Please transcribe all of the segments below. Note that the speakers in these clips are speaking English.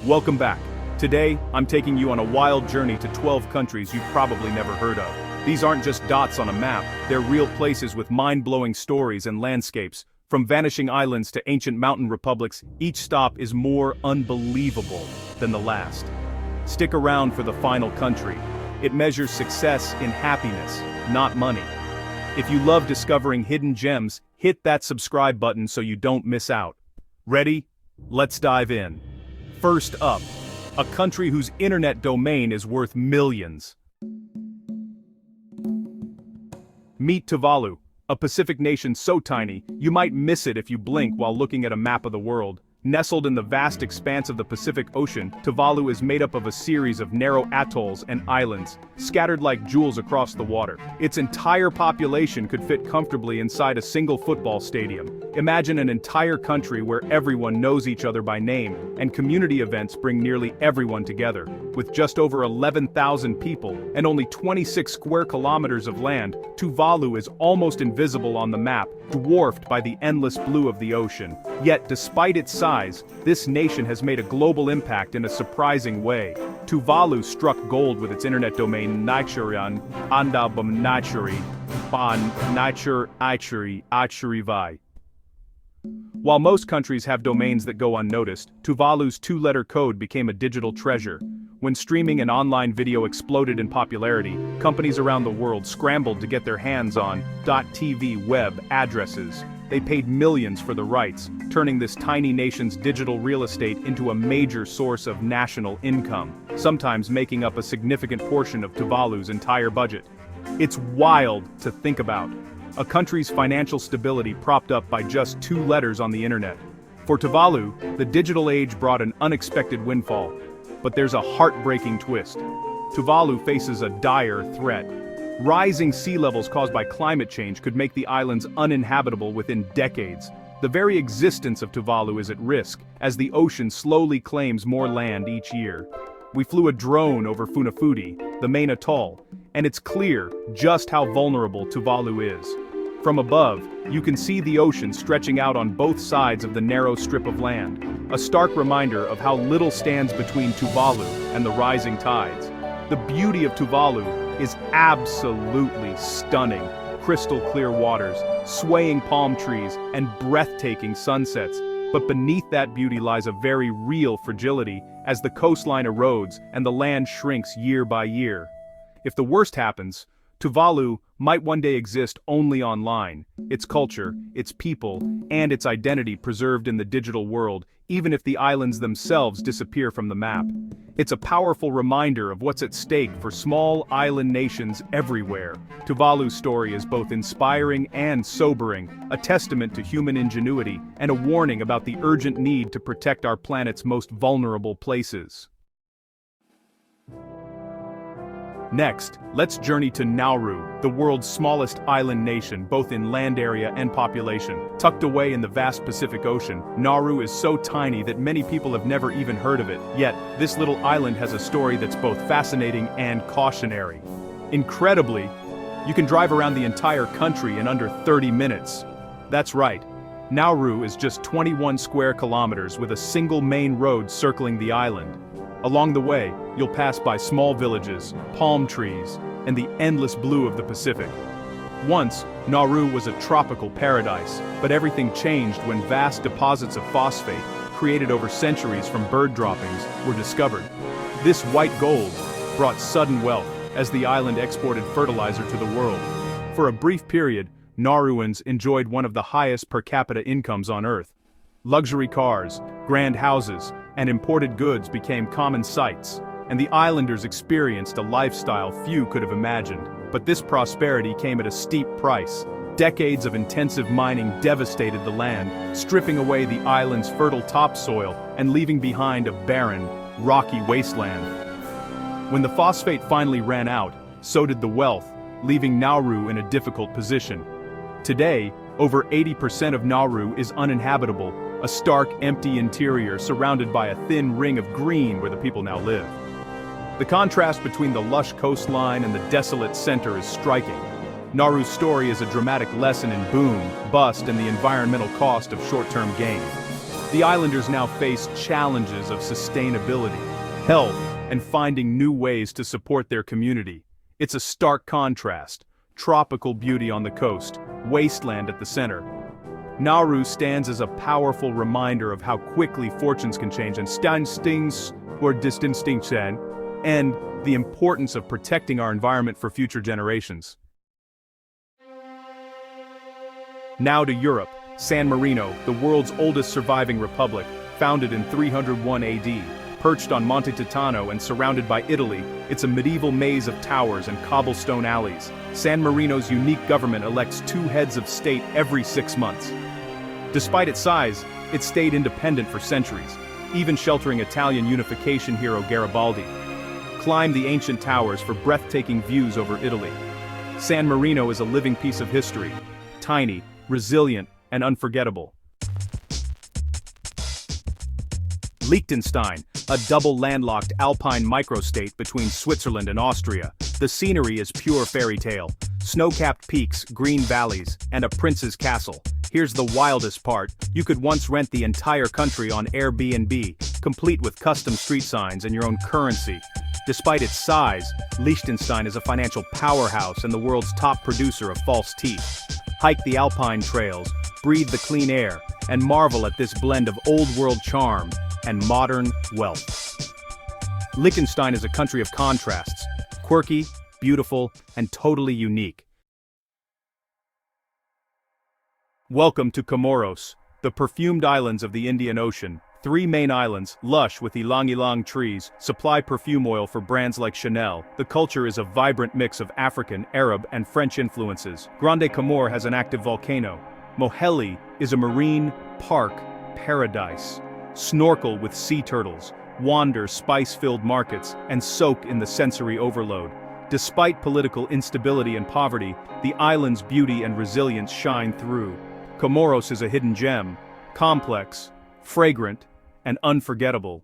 Welcome back. Today, I'm taking you on a wild journey to 12 countries you've probably never heard of. These aren't just dots on a map, they're real places with mind-blowing stories and landscapes. From vanishing islands to ancient mountain republics, each stop is more unbelievable than the last. Stick around for the final country. It measures success in happiness, not money. If you love discovering hidden gems, hit that subscribe button so you don't miss out. Ready? Let's dive in. First up, a country whose internet domain is worth millions. Meet Tuvalu, a Pacific nation so tiny, you might miss it if you blink while looking at a map of the world. Nestled in the vast expanse of the Pacific Ocean, Tuvalu is made up of a series of narrow atolls and islands, scattered like jewels across the water. Its entire population could fit comfortably inside a single football stadium. Imagine an entire country where everyone knows each other by name, and community events bring nearly everyone together. With just over 11,000 people and only 26 square kilometers of land, Tuvalu is almost invisible on the map, dwarfed by the endless blue of the ocean. Yet, despite its size, this nation has made a global impact in a surprising way. Tuvalu struck gold with its internet domain Nichurian Andabam Nachuri Ban Nachur Ichuri. While most countries have domains that go unnoticed, Tuvalu's two-letter code became a digital treasure. When streaming and online video exploded in popularity, companies around the world scrambled to get their hands on .tv web addresses. They paid millions for the rights, turning this tiny nation's digital real estate into a major source of national income, sometimes making up a significant portion of Tuvalu's entire budget. It's wild to think about. A country's financial stability propped up by just two letters on the internet. For Tuvalu, the digital age brought an unexpected windfall. But there's a heartbreaking twist. Tuvalu faces a dire threat. Rising sea levels caused by climate change could make the islands uninhabitable within decades. The very existence of Tuvalu is at risk, as the ocean slowly claims more land each year. We flew a drone over Funafuti, the main atoll, and it's clear just how vulnerable Tuvalu is. From above, you can see the ocean stretching out on both sides of the narrow strip of land, a stark reminder of how little stands between Tuvalu and the rising tides. The beauty of Tuvalu is absolutely stunning. Crystal clear waters, swaying palm trees, and breathtaking sunsets. But beneath that beauty lies a very real fragility as the coastline erodes and the land shrinks year by year. If the worst happens, Tuvalu might one day exist only online, its culture, its people, and its identity preserved in the digital world, even if the islands themselves disappear from the map. It's a powerful reminder of what's at stake for small island nations everywhere. Tuvalu's story is both inspiring and sobering, a testament to human ingenuity and a warning about the urgent need to protect our planet's most vulnerable places. Next, let's journey to Nauru, the world's smallest island nation, both in land area and population. Tucked away in the vast Pacific Ocean, Nauru is so tiny that many people have never even heard of it. Yet, this little island has a story that's both fascinating and cautionary. Incredibly, you can drive around the entire country in under 30 minutes. That's right. Nauru is just 21 square kilometers with a single main road circling the island. Along the way, you'll pass by small villages, palm trees, and the endless blue of the Pacific. Once, Nauru was a tropical paradise, but everything changed when vast deposits of phosphate, created over centuries from bird droppings, were discovered. This white gold brought sudden wealth as the island exported fertilizer to the world. For a brief period, Nauruans enjoyed one of the highest per capita incomes on Earth. Luxury cars, grand houses, and imported goods became common sights, and the islanders experienced a lifestyle few could have imagined. But this prosperity came at a steep price. Decades of intensive mining devastated the land, stripping away the island's fertile topsoil and leaving behind a barren, rocky wasteland. When the phosphate finally ran out, so did the wealth, leaving Nauru in a difficult position. Today, over 80% of Nauru is uninhabitable, a stark, empty interior surrounded by a thin ring of green where the people now live. The contrast between the lush coastline and the desolate center is striking. Nauru's story is a dramatic lesson in boom, bust, and the environmental cost of short-term gain. The islanders now face challenges of sustainability, health, and finding new ways to support their community. It's a stark contrast: tropical beauty on the coast, wasteland at the center. Nauru stands as a powerful reminder of how quickly fortunes can change and and the importance of protecting our environment for future generations. Now to Europe, San Marino, the world's oldest surviving republic, founded in 301 AD. Perched on Monte Titano and surrounded by Italy, it's a medieval maze of towers and cobblestone alleys. San Marino's unique government elects 2 heads of state every 6 months. Despite its size, it stayed independent for centuries, even sheltering Italian unification hero Garibaldi. Climb the ancient towers for breathtaking views over Italy. San Marino is a living piece of history, tiny, resilient, and unforgettable. Liechtenstein, a double landlocked alpine microstate between Switzerland and Austria. The scenery is pure fairy tale. Snow-capped peaks, green valleys, and a prince's castle. Here's the wildest part: you could once rent the entire country on Airbnb, complete with custom street signs and your own currency. Despite its size, Liechtenstein is a financial powerhouse and the world's top producer of false teeth. Hike the alpine trails, breathe the clean air, and marvel at this blend of old-world charm and modern wealth. Liechtenstein is a country of contrasts: quirky, beautiful, and totally unique. Welcome to Comoros, the perfumed islands of the Indian Ocean. 3 main islands, lush with ylang-ylang trees, supply perfume oil for brands like Chanel. The culture is a vibrant mix of African, Arab, and French influences. Grande Comore has an active volcano. Moheli is a marine park paradise. Snorkel with sea turtles, wander spice-filled markets, and soak in the sensory overload. Despite political instability and poverty, the island's beauty and resilience shine through. Comoros is a hidden gem, complex, fragrant, and unforgettable.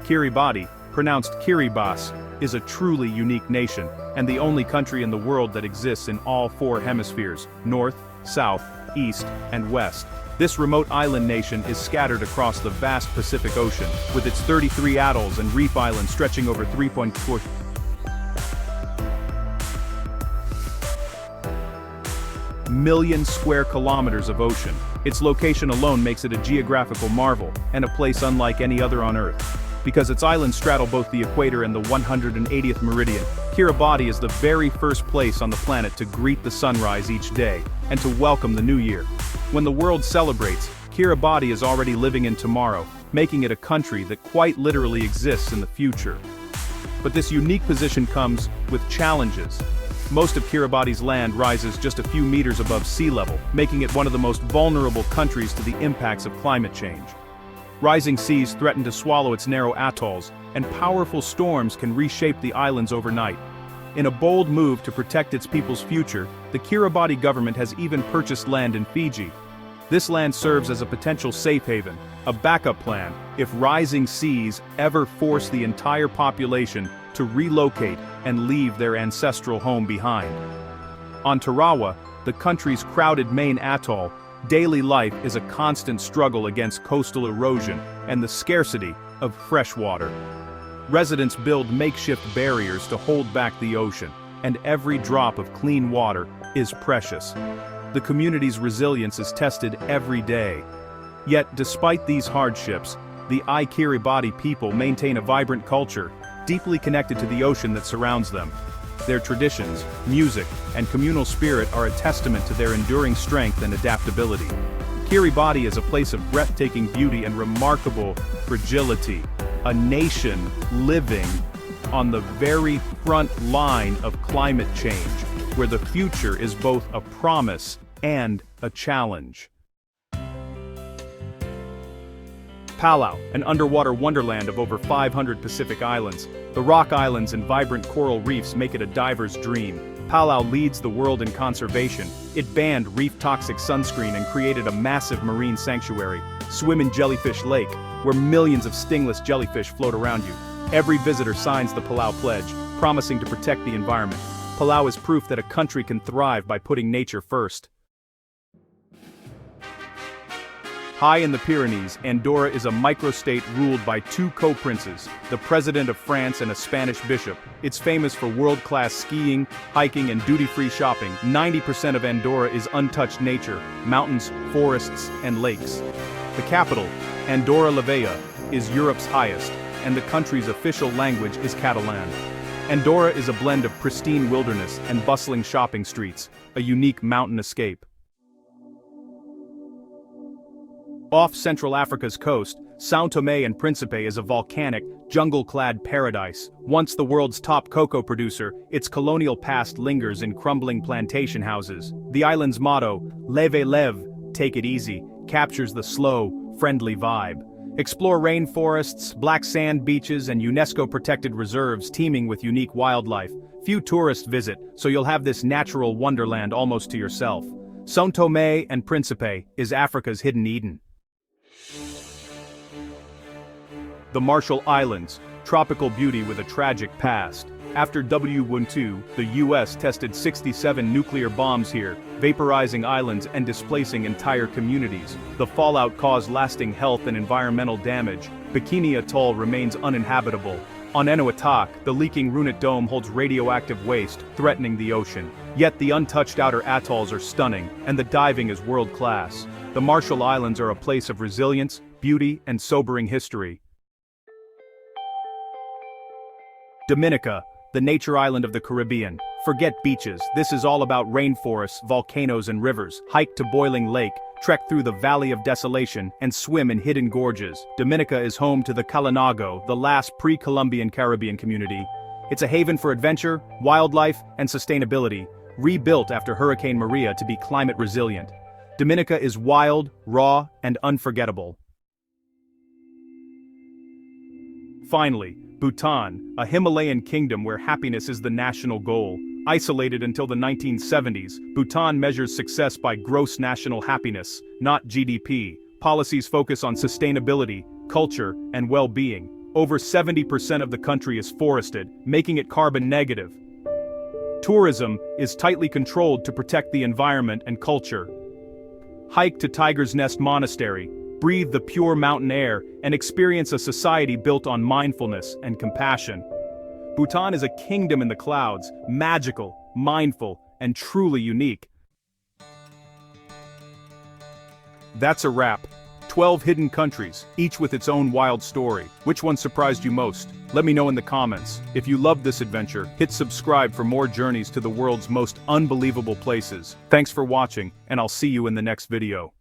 Kiribati, pronounced Kiribati, is a truly unique nation, and the only country in the world that exists in all 4 hemispheres: north, south, east, and west. This remote island nation is scattered across the vast Pacific Ocean, with its 33 atolls and reef islands stretching over 3.4 million square kilometers of ocean. Its location alone makes it a geographical marvel, and a place unlike any other on Earth. Because its islands straddle both the equator and the 180th meridian, Kiribati is the very first place on the planet to greet the sunrise each day, and to welcome the new year. When the world celebrates, Kiribati is already living in tomorrow, making it a country that quite literally exists in the future. But this unique position comes with challenges. Most of Kiribati's land rises just a few meters above sea level, making it one of the most vulnerable countries to the impacts of climate change. Rising seas threaten to swallow its narrow atolls, and powerful storms can reshape the islands overnight. In a bold move to protect its people's future, the Kiribati government has even purchased land in Fiji. This land serves as a potential safe haven, a backup plan if rising seas ever force the entire population to relocate and leave their ancestral home behind. On Tarawa, the country's crowded main atoll, daily life is a constant struggle against coastal erosion and the scarcity of fresh water. Residents build makeshift barriers to hold back the ocean, and every drop of clean water is precious. The community's resilience is tested every day. Yet, despite these hardships, the Kiribati people maintain a vibrant culture, deeply connected to the ocean that surrounds them. Their traditions, music, and communal spirit are a testament to their enduring strength and adaptability. Kiribati is a place of breathtaking beauty and remarkable fragility, a nation living on the very front line of climate change, where the future is both a promise and a challenge. Palau, an underwater wonderland of over 500 Pacific islands. The rock islands and vibrant coral reefs make it a diver's dream. Palau leads the world in conservation. It banned reef-toxic sunscreen and created a massive marine sanctuary. Swim in Jellyfish Lake, where millions of stingless jellyfish float around you. Every visitor signs the Palau Pledge, promising to protect the environment. Palau is proof that a country can thrive by putting nature first. High in the Pyrenees, Andorra is a microstate ruled by two co-princes, the President of France and a Spanish bishop. It's famous for world-class skiing, hiking and duty-free shopping. 90% of Andorra is untouched nature, mountains, forests, and lakes. The capital, Andorra la Vella, is Europe's highest, and the country's official language is Catalan. Andorra is a blend of pristine wilderness and bustling shopping streets, a unique mountain escape. Off Central Africa's coast, São Tomé and Príncipe is a volcanic, jungle-clad paradise. Once the world's top cocoa producer, its colonial past lingers in crumbling plantation houses. The island's motto, Leve Leve, take it easy, captures the slow, friendly vibe. Explore rainforests, black sand beaches and UNESCO-protected reserves teeming with unique wildlife. Few tourists visit, so you'll have this natural wonderland almost to yourself. São Tomé and Príncipe is Africa's hidden Eden. The Marshall Islands, tropical beauty with a tragic past. After WW2, the US tested 67 nuclear bombs here, vaporizing islands and displacing entire communities. The fallout caused lasting health and environmental damage. Bikini Atoll remains uninhabitable. On Eniwetok, the leaking Runit Dome holds radioactive waste, threatening the ocean. Yet the untouched outer atolls are stunning, and the diving is world-class. The Marshall Islands are a place of resilience, beauty, and sobering history. Dominica, the nature island of the Caribbean. Forget beaches, this is all about rainforests, volcanoes and rivers. Hike to Boiling Lake, trek through the Valley of Desolation, and swim in hidden gorges. Dominica is home to the Kalinago, the last pre-Columbian Caribbean community. It's a haven for adventure, wildlife, and sustainability, rebuilt after Hurricane Maria to be climate resilient. Dominica is wild, raw, and unforgettable. Finally, Bhutan, a Himalayan kingdom where happiness is the national goal. Isolated until the 1970s, Bhutan measures success by gross national happiness, not GDP. Policies focus on sustainability, culture, and well-being. Over 70% of the country is forested, making it carbon negative. Tourism is tightly controlled to protect the environment and culture. Hike to Tiger's Nest Monastery, breathe the pure mountain air, and experience a society built on mindfulness and compassion. Bhutan is a kingdom in the clouds, magical, mindful, and truly unique. That's a wrap. 12 hidden countries, each with its own wild story. Which one surprised you most? Let me know in the comments. If you loved this adventure, hit subscribe for more journeys to the world's most unbelievable places. Thanks for watching, and I'll see you in the next video.